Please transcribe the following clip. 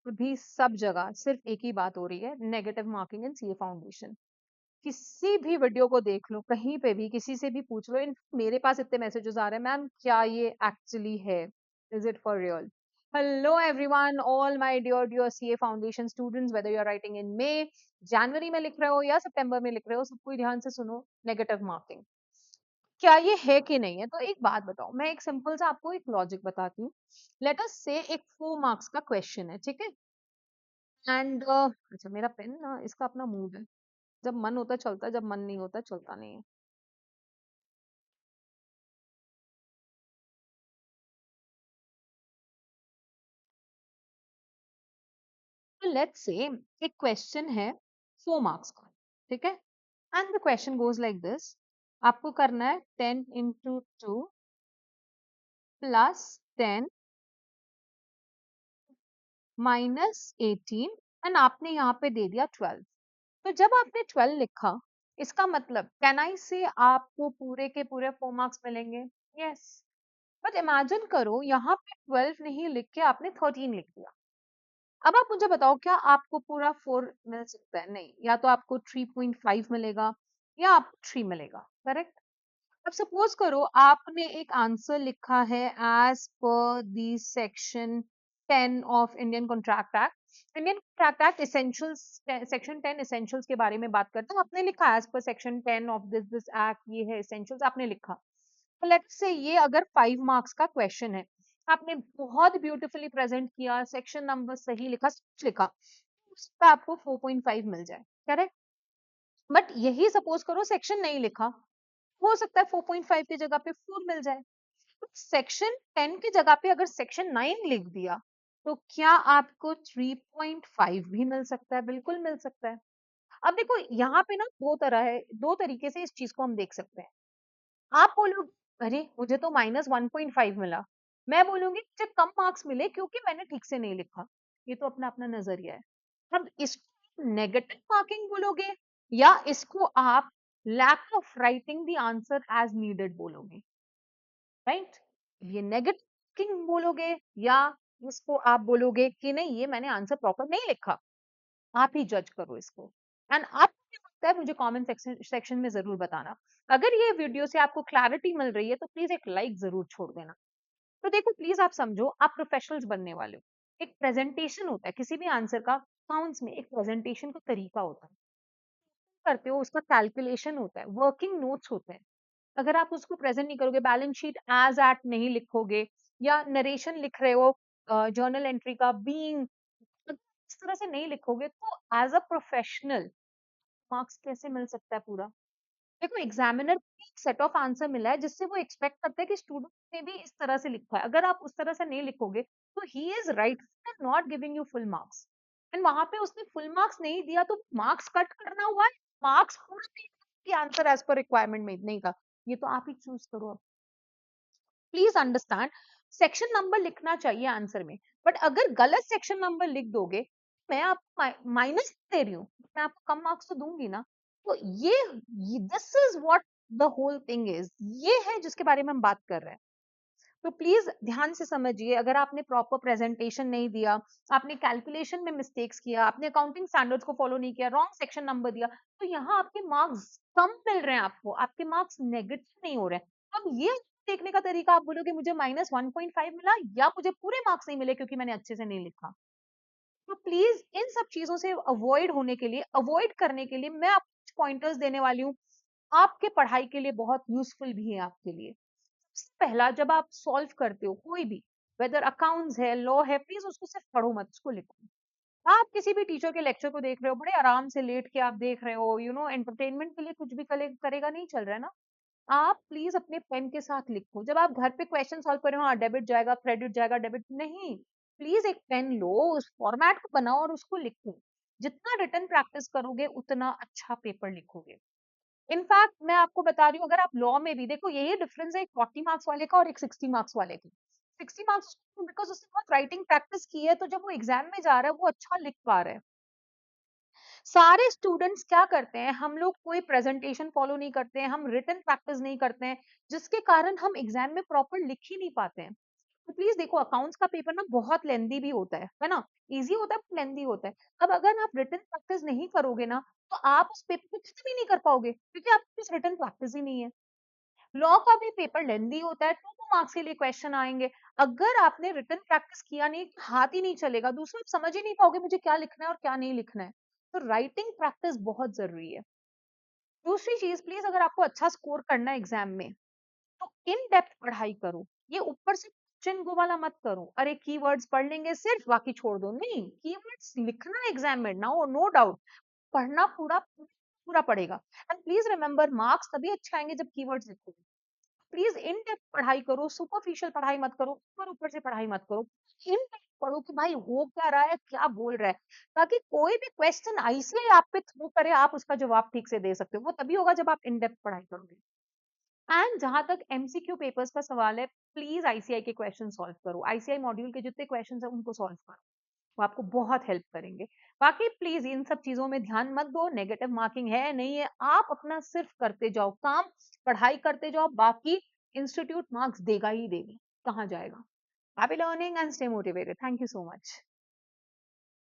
अभी सब जगह सिर्फ एक ही बात हो रही है, नेगेटिव मार्किंग इन सीए फाउंडेशन। किसी भी वीडियो को देख लो, कहीं पे भी किसी से भी पूछ लो, मेरे पास इतने मैसेजेस आ रहे हैं, मैम क्या ये एक्चुअली है, is it for real? Hello everyone, all my dear dear CA foundation students, whether you are writing in May, जनवरी में लिख रहे हो या सितंबर में लिख रहे हो, सब कोई ध्यान से सुनो। नेगेटिव मार्किंग क्या ये है कि नहीं है? तो एक बात बताओ, मैं एक सिंपल सा आपको एक लॉजिक बताती हूँ। लेट अस से एक 4 मार्क्स का क्वेश्चन है, ठीक है? एंड अच्छा, मेरा पेन ना, इसका अपना मूड है, जब मन होता है चलता है, जब मन नहीं होता चलता नहीं है। तो लेट्स से एक क्वेश्चन है 4 मार्क्स का, ठीक है? And the question goes like this. आपको करना है 10 into 2 प्लस 10 -18, एंड आपने यहाँ पे दे दिया 12। तो जब आपने 12 लिखा, इसका मतलब कैन आई से आपको पूरे के पूरे 4 मार्क्स मिलेंगे? यस। बट इमेजिन करो, यहाँ पे 12 नहीं लिख के आपने 13 लिख दिया। अब आप मुझे बताओ, क्या आपको पूरा 4 मिल सकता है? नहीं, या तो आपको 3.5 मिलेगा या आपको 3 मिलेगा, करेक्ट? अब सपोज करो आपने एक आंसर लिखा है as per the section 10 of Indian contract act. Indian contract act essentials, section 10 essentials के बारे में बात करते हैं। आपने लिखा as per section 10 of this this act, ये है एसेंशियल्स, आपने लिखा। तो लेट्स से ये अगर 5 मार्क्स का क्वेश्चन है, आपने बहुत ब्यूटीफुली प्रेजेंट किया, सेक्शन नंबर सही लिखा, सब कुछ लिखा, तो उस पे आपको 4.5 मिल जाए, करेक्ट? बट यही सपोज करो सेक्शन नहीं लिखा, हो सकता है 4.5 की जगह पे 4 मिल जाए। तो सेक्शन 10 की जगह पे अगर सेक्शन 9 लिख दिया, तो क्या आपको 3.5 भी मिल सकता है? बिल्कुल मिल सकता है। अब देखो, यहाँ पे ना दो तरह है, दो तरीके से इस चीज को हम देख सकते हैं। आप बोलोगे अरे मुझे तो -1.5 मिला, मैं बोलूंगी मुझे कम मार्क्स मिले क्योंकि मैंने ठीक से नहीं लिखा। ये तो अपना अपना नजरिया है। अब इसको नेगेटिव मार्किंग बोलोगे, या इसको आप lack of writing the answer as needed बोलोगे, राइट? ये नेगेटिव मार्किंग बोलोगे, या इसको आप बोलोगे कि नहीं, ये मैंने आंसर प्रॉपर नहीं लिखा। आप ही जज करो इसको। एंड आपको क्या लगता है, मुझे कमेंट सेक्शन में जरूर बताना। अगर ये वीडियो से आपको क्लैरिटी मिल रही है तो प्लीज एक लाइक जरूर छोड़ देना। तो देखो प्लीज आप समझो, आप प्रोफेशनल्स बनने वाले हो। एक प्रेजेंटेशन होता है किसी भी आंसर का, अकाउंट्स में एक प्रेजेंटेशन का तरीका होता है, करते हो उसका कैलकुलेशन होता है, वर्किंग नोट्स होते हैं। अगर आप उसको प्रेजेंट नहीं करोगे, बैलेंस शीट एज एट नहीं लिखोगे, या नरेशन लिख रहे हो जर्नल एंट्री का बीइंग, इस तरह से नहीं लिखोगे, तो एज अ प्रोफेशनल मार्क्स कैसे मिल सकता है पूरा? देखो, एग्जामिनर को एक सेट ऑफ आंसर मिला है जिससे वो एक्सपेक्ट करते हैं कि स्टूडेंट ने भी इस तरह से लिखा है। अगर आप उस तरह से नहीं लिखोगे तो he is right not giving you full marks. And वहां पे उसने फुल मार्क्स नहीं दिया तो मार्क्स कट करना हुआ है, मार्क्स पूरा नहीं दिया कि आंसर एज पर रिक्वायरमेंट में नहीं था। ये तो आप ही चूज करो अब। प्लीज अंडरस्टैंड, सेक्शन नंबर लिखना चाहिए आंसर में, बट अगर गलत सेक्शन नंबर लिख दोगे, मैं आपको माइनस दे रही हूँ, मैं आपको कम मार्क्स तो दूंगी ना। तो ये this is what the whole thing is, ये है जिसके बारे में हम बात कर रहे हैं। तो प्लीज ध्यान से समझिए, अगर आपने प्रॉपर प्रेजेंटेशन नहीं दिया, आपने कैलकुलेशन में मिस्टेक्स किया, आपने अकाउंटिंग स्टैंडर्ड्स को फॉलो नहीं किया, रॉन्ग सेक्शन नंबर दिया, तो यहाँ आपके मार्क्स कम मिल रहे हैं, आपको आपके मार्क्स नेगेटिव नहीं हो रहे हैं। अब ये देखने का तरीका, आप बोलोगे मुझे -1.5 मिला या मुझे पूरे मार्क्स नहीं मिले क्योंकि मैंने अच्छे से नहीं लिखा। तो प्लीज इन सब चीजों से अवॉइड होने के लिए, अवॉइड करने के लिए मैं आपको कुछ पॉइंटर्स देने वाली हूँ, आपके पढ़ाई के लिए बहुत यूजफुल भी है आपके लिए। सबसे पहला, जब आप सॉल्व करते हो कोई भी, वेदर अकाउंट्स है, लॉ है, प्लीज उसको सिर्फ पढ़ो मत, उसको लिखो। आप किसी भी टीचर के लेक्चर को देख रहे हो, बड़े आराम से लेट के आप देख रहे हो, एंटरटेनमेंट के लिए कुछ भी करेगा नहीं चल रहा है ना, आप प्लीज अपने पेन के साथ लिखो। जब आप घर पे क्वेश्चन सॉल्व कर रहे हो, हाँ डेबिट जाएगा, क्रेडिट जाएगा, डेबिट नहीं, प्लीज एक पेन लो, उस फॉर्मेट को बनाओ और उसको लिखो। जितना रिटन प्रैक्टिस करोगे उतना अच्छा पेपर लिखोगे। इनफैक्ट मैं आपको बता रही हूँ, अगर आप लॉ में भी देखो, यही डिफरेंस है एक 40 मार्क्स वाले का और एक 60 मार्क्स वाले की। 60 मार्क्स बिकॉज उसने बहुत राइटिंग प्रैक्टिस की है, तो जब वो एग्जाम में जा रहा है वो अच्छा लिख पा रहा है। सारे स्टूडेंट्स क्या करते हैं, हम लोग कोई प्रेजेंटेशन फॉलो नहीं करते हैं, हम रिटन प्रैक्टिस नहीं करते हैं, जिसके कारण हम एग्जाम में प्रॉपर लिख ही नहीं पाते हैं। तो प्लीज देखो, अकाउंट्स का पेपर ना बहुत लेंदी भी होता है ना, इजी होता है बट लेंदी होता है। अब अगर आप रिटन प्रैक्टिस नहीं करोगे ना, तो आप उस पेपर को खत्म ही नहीं कर पाओगे, क्योंकि आपके पास रिटन प्रैक्टिस ही नहीं है। लॉ का भी पेपर लेंदी होता है, 2 मार्क्स के लिए क्वेश्चन आएंगे। अगर आपने रिटन प्रैक्टिस किया नहीं, हाथ ही नहीं चलेगा, दूसरा आप समझ ही नहीं पाओगे मुझे क्या लिखना है और क्या नहीं लिखना है। तो राइटिंग प्रैक्टिस बहुत जरूरी है। दूसरी चीज, प्लीज अगर आपको अच्छा स्कोर करना है एग्जाम में, तो इन डेप्थ पढ़ाई करो। ये ऊपर से क्वेश्चन गो वाला मत करो, अरे कीवर्ड्स पढ़ लेंगे सिर्फ बाकी छोड़ दो, नहीं, कीवर्ड्स लिखना है एग्जाम में, नो नो डाउट, पढ़ना पूरा पूरा पड़ेगा। एंड प्लीज रिमेंबर, मार्क्स तभी अच्छे आएंगे जब कीवर्ड्स लिखोगे। प्लीज इन डेप्थ पढ़ाई करो, सुपरफिशियल पढ़ाई मत करो, ऊपर ऊपर से पढ़ाई मत करो। इन डेप्थ पढ़ो कि भाई हो क्या रहा है, क्या बोल रहा है, ताकि कोई भी क्वेश्चन आईसीआई आप पे थ्रो करे, आप उसका जवाब ठीक से दे सकते हो। वो तभी होगा जब आप इन डेप्थ पढ़ाई करोगे। एंड जहां तक एमसीक्यू पेपर्स का सवाल है, प्लीज आईसीआई के क्वेश्चन सॉल्व करो, आईसीआई मॉड्यूल के जितने क्वेश्चन है उनको सॉल्व करो, वो आपको बहुत हेल्प करेंगे। बाकी प्लीज इन सब चीजों में ध्यान मत दो, नेगेटिव मार्किंग है नहीं है, आप अपना सिर्फ करते जाओ काम, पढ़ाई करते जाओ, बाकी इंस्टीट्यूट मार्क्स देगा ही देगा, कहाँ जाएगा। Happy learning and stay motivated. Thank you so much.